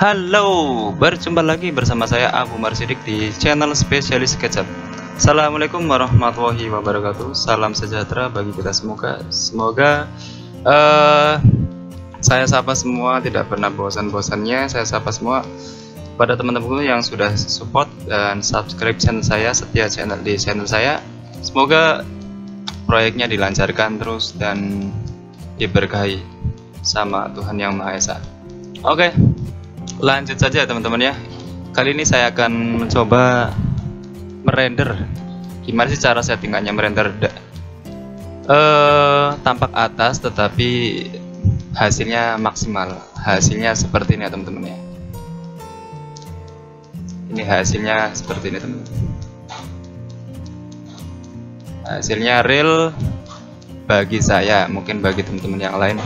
Halo, berjumpa lagi bersama saya Abu Marsidik di channel Spesialis SketchUp. Assalamualaikum warahmatullahi wabarakatuh. Salam sejahtera bagi kita semoga. Saya sapa semua, tidak pernah bosan-bosannya. Saya sapa semua pada teman-temanku yang sudah support dan subscribe channel saya, setia di channel saya. Semoga proyeknya dilancarkan terus dan diberkahi sama Tuhan Yang Maha Esa. Oke, lanjut saja teman-teman ya. Kali ini saya akan mencoba merender. Gimana sih cara settingannya merender tampak atas tetapi hasilnya maksimal. Hasilnya seperti ini ya teman-teman ya. Ini hasilnya seperti ini teman-teman. Hasilnya real bagi saya, mungkin bagi teman-teman yang lain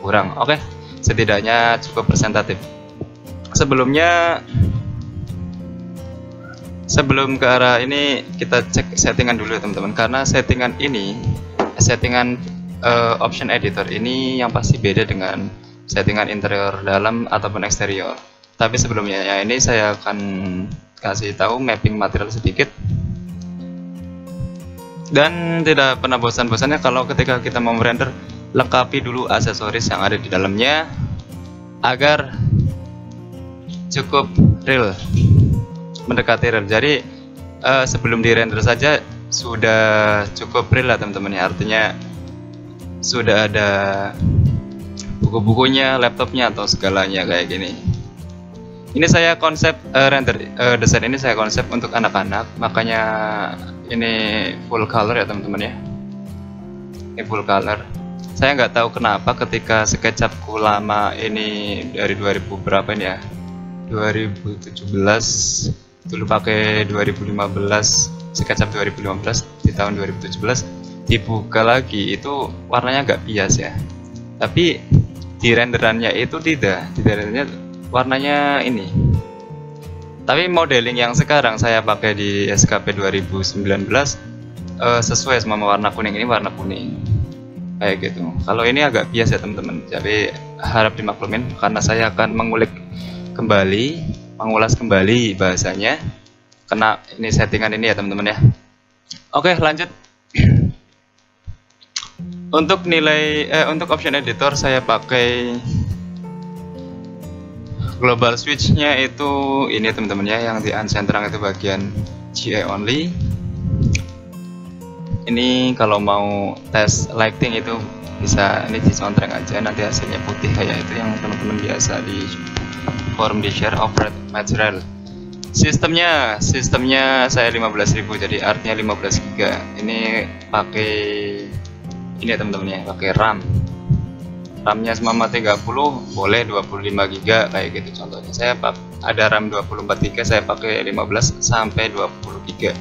kurang. Oke, setidaknya cukup presentatif. Sebelum ke arah ini kita cek settingan dulu ya teman-teman, karena settingan option editor ini yang pasti beda dengan settingan interior dalam ataupun eksterior. Tapi sebelumnya ya, ini saya akan kasih tahu mapping material sedikit. Dan tidak pernah bosan-bosannya kalau ketika kita mau render, lengkapi dulu aksesoris yang ada di dalamnya agar cukup real, mendekati real. Jadi sebelum di render saja sudah cukup real lah teman-teman ya. Artinya sudah ada buku-bukunya, laptopnya atau segalanya kayak gini. Ini saya konsep desain ini saya konsep untuk anak-anak, makanya ini full color ya teman-teman ya. Ini full color. Saya nggak tahu kenapa ketika SketchUpku lama ini dari 2000 berapa ini ya, 2017 dulu pakai 2015 SketchUp 2015, di tahun 2017 dibuka lagi itu warnanya nggak bias ya, tapi di renderannya itu tidak, di renderannya warnanya ini. Tapi modeling yang sekarang saya pakai di SKP 2019 sesuai sama warna kuning, ini warna kuning kayak gitu. Kalau ini agak bias ya teman-teman, jadi harap dimaklumin karena saya akan mengulas kembali bahasanya kena ini settingan ini ya teman-teman ya. Oke, lanjut. Untuk untuk option editor saya pakai global switch-nya itu ini teman-teman ya, yang di uncentrang itu bagian GI only. Ini kalau mau tes lighting itu bisa ini dicontreng aja, nanti hasilnya putih kayak itu yang teman-teman biasa di forum di share operate material. Sistemnya saya 15.000, jadi artinya 15 GB. Ini pakai ini ya teman-teman ya, pakai RAM-nya semama 30, boleh 25 GB kayak gitu contohnya. Saya ada RAM 24 GB, saya pakai 15 sampai 20 GB.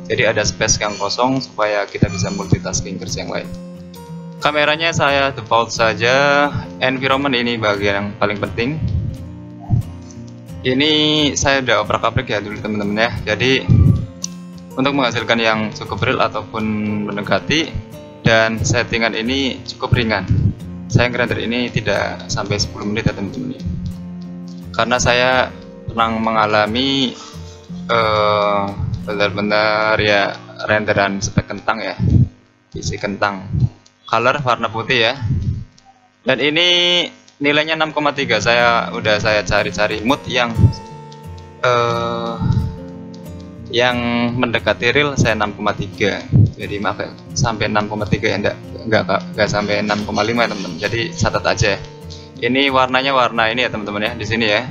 Jadi ada space yang kosong supaya kita bisa multitasking kerja yang lain. Kameranya saya default saja. Environment ini bagian yang paling penting. Ini saya udah obrak-abrik ya dulu teman-teman ya. Jadi untuk menghasilkan yang cukup real ataupun mendekati, dan settingan ini cukup ringan. Saya ngerender ini tidak sampai 10 menit ya teman-teman, karena saya pernah mengalami benar-benar ya renderan spek kentang ya, isi kentang, color warna putih ya. Dan ini nilainya 6,3. Saya cari-cari mood yang mendekati real, saya 6,3. Jadi maaf sampai 6,3 ya, enggak sampai 6,5 ya teman-teman. Jadi catat aja. Ini warnanya warna ini ya teman-teman ya, di sini ya.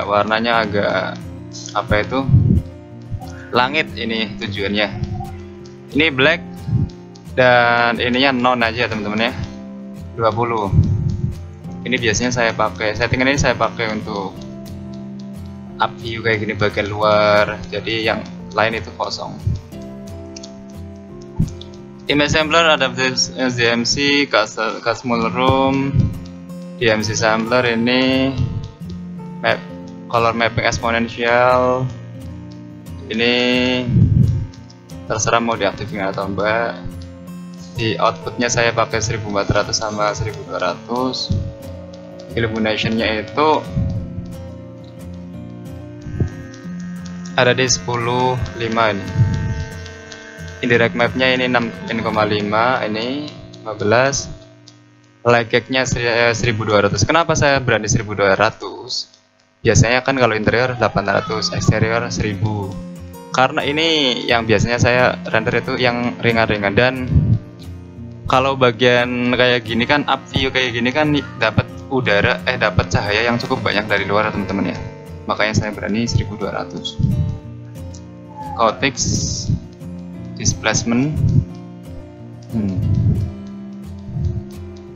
Warnanya agak apa itu? Langit ini tujuannya. Ini black dan ininya non aja teman-teman ya. 20. Ini biasanya saya pakai, settingan ini saya pakai untuk up view kayak gini bagian luar, jadi yang lain itu kosong. Image sampler ada DMC, Custom Room, DMC sampler ini color mapping exponential. Ini terserah mau diaktifkan atau enggak. Di outputnya saya pakai 1400 sama 1200. Illuminationnya itu ada di 10.5 ini. Indirect mapnya ini 6,5, ini 15. Light gag-nya 1200. Kenapa saya berani 1200? Biasanya kan kalau interior 800, eksterior 1000. Karena ini yang biasanya saya render itu yang ringan-ringan, dan kalau bagian kayak gini kan, up view kayak gini kan dapat udara, dapat cahaya yang cukup banyak dari luar teman-teman ya. Makanya saya berani 1200. Contix, displacement.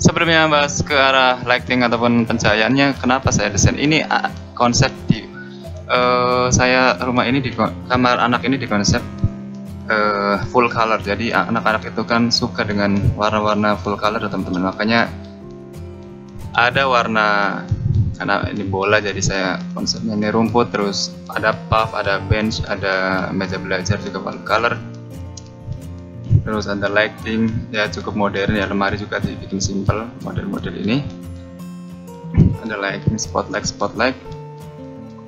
Sebelumnya bahas ke arah lighting ataupun pencahayaannya, kenapa saya desain ini konsep di saya rumah ini di kamar anak ini di konsep full color. Jadi anak-anak itu kan suka dengan warna-warna full color teman-teman. Makanya ada warna, karena ini bola jadi saya konsepnya ini rumput, terus ada puff, ada bench, ada meja belajar juga full color. Terus ada lighting ya cukup modern ya, lemari juga dibikin simple model-model ini. Ada lighting spotlight.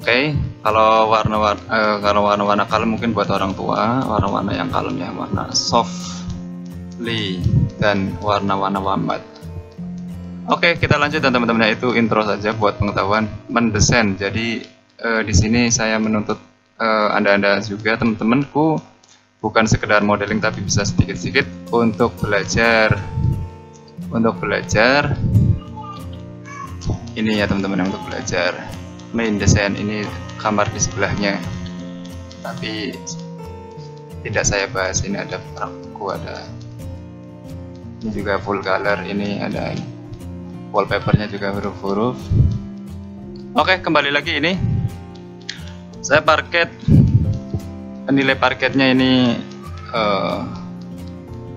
Oke, kalau warna-warna kalem mungkin buat orang tua, warna-warna yang kalem ya, warna softly dan warna-warna wambat. Oke, kita lanjut dan teman-teman, itu intro saja buat pengetahuan mendesain. Jadi di sini saya menuntut Anda juga teman-temanku bukan sekedar modeling tapi bisa sedikit-sedikit untuk belajar ini ya teman-teman, untuk belajar main desain. Ini kamar di sebelahnya tapi tidak saya bahas. Ini ada prakku, ada ini juga full color, ini ada wallpapernya juga huruf-huruf. Oke, kembali lagi, ini saya parket. Nilai parketnya ini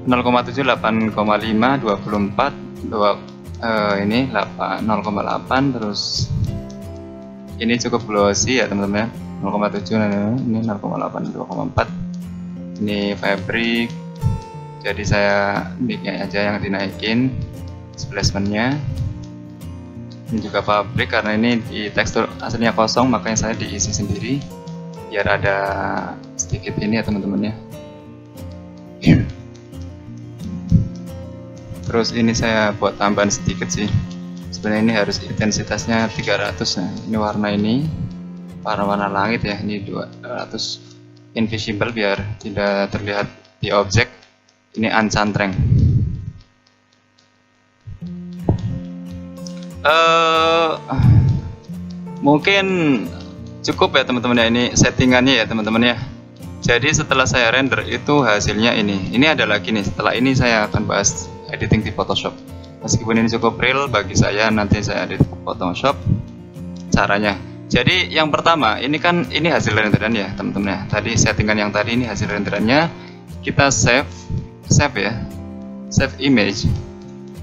0,7, 8,5, 24, ini 0,8, terus ini cukup glossy ya teman-teman ya, 0,7, ini 0,8, 2,4, ini fabric. Jadi saya mic-nya aja yang dinaikin, displacementnya. Ini juga fabric karena ini di tekstur aslinya kosong, makanya saya diisi sendiri biar ada sedikit ini ya teman-teman ya. Terus ini saya buat tambahan sedikit sih, sebenarnya ini harus intensitasnya 300. Nah ini warna langit ya, ini 200 invisible biar tidak terlihat di objek. Ini uncantreng. Mungkin cukup ya teman-teman ya, ini settingannya ya teman-teman ya. Jadi setelah saya render itu hasilnya ini ada lagi nih. Setelah ini saya akan bahas editing di Photoshop. Meskipun ini cukup real bagi saya, nanti saya edit Photoshop caranya. Jadi yang pertama ini hasil renderan ya teman-teman ya. Tadi settingan yang tadi, ini hasil renderannya. Kita save ya, save image.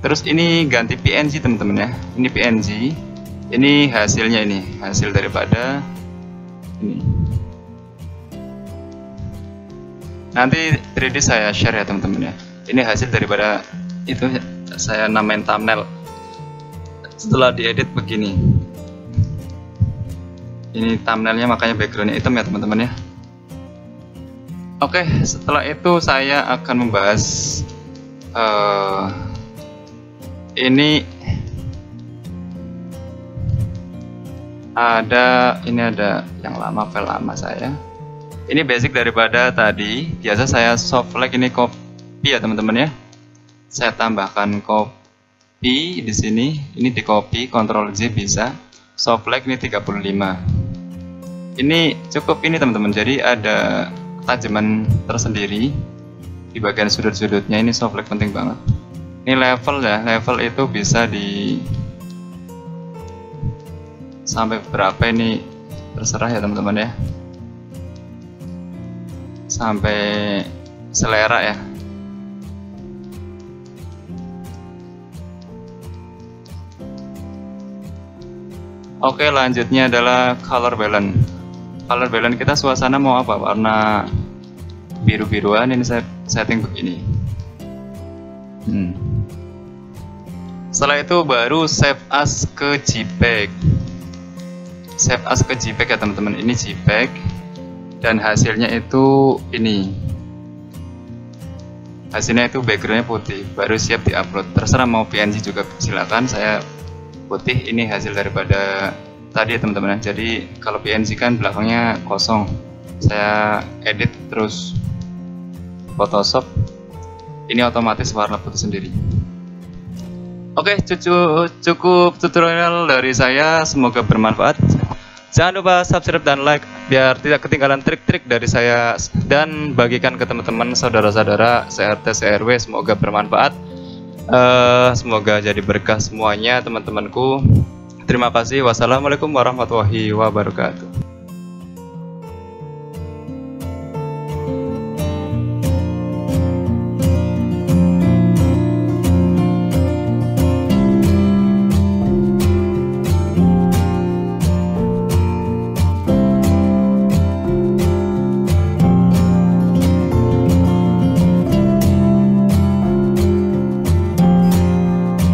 Terus ini ganti PNG teman-teman ya. Ini PNG. Ini hasilnya, ini hasil daripada ini. Nanti 3D saya share ya teman-teman ya. Ini hasil daripada itu, saya namain thumbnail. Setelah diedit begini. Ini thumbnailnya, makanya backgroundnya hitam ya teman-teman ya. Oke, setelah itu saya akan membahas ini ada yang lama, file lama saya. Ini basic daripada tadi. Biasa saya soft like ini copy ya teman-teman ya. Saya tambahkan copy di sini. Ini di copy, Ctrl J bisa. Soft like ini 35. Ini cukup ini teman-teman. Jadi ada ketajaman tersendiri di bagian sudut-sudutnya. Ini soft like penting banget. Ini level ya. Level itu bisa di sampai berapa ini terserah ya teman-teman ya, sampai selera ya. Oke, lanjutnya adalah color balance. Color balance kita suasana mau apa, warna biru-biruan. Ini saya setting begini. Setelah itu baru save as ke JPEG. Save as ke JPEG ya teman-teman. Ini JPEG dan hasilnya itu ini. Hasilnya itu backgroundnya putih, baru siap diupload. Terserah mau PNG juga silakan, saya putih. Ini hasil daripada tadi ya teman-teman. Jadi kalau PNG kan belakangnya kosong, saya edit terus Photoshop, ini otomatis warna putih sendiri. Oke, cukup tutorial dari saya, semoga bermanfaat. Jangan lupa subscribe dan like biar tidak ketinggalan trik-trik dari saya, dan bagikan ke teman-teman, saudara-saudara, se-RT, se-RW, semoga bermanfaat. Semoga jadi berkah semuanya teman-temanku. Terima kasih. Wassalamualaikum warahmatullahi wabarakatuh.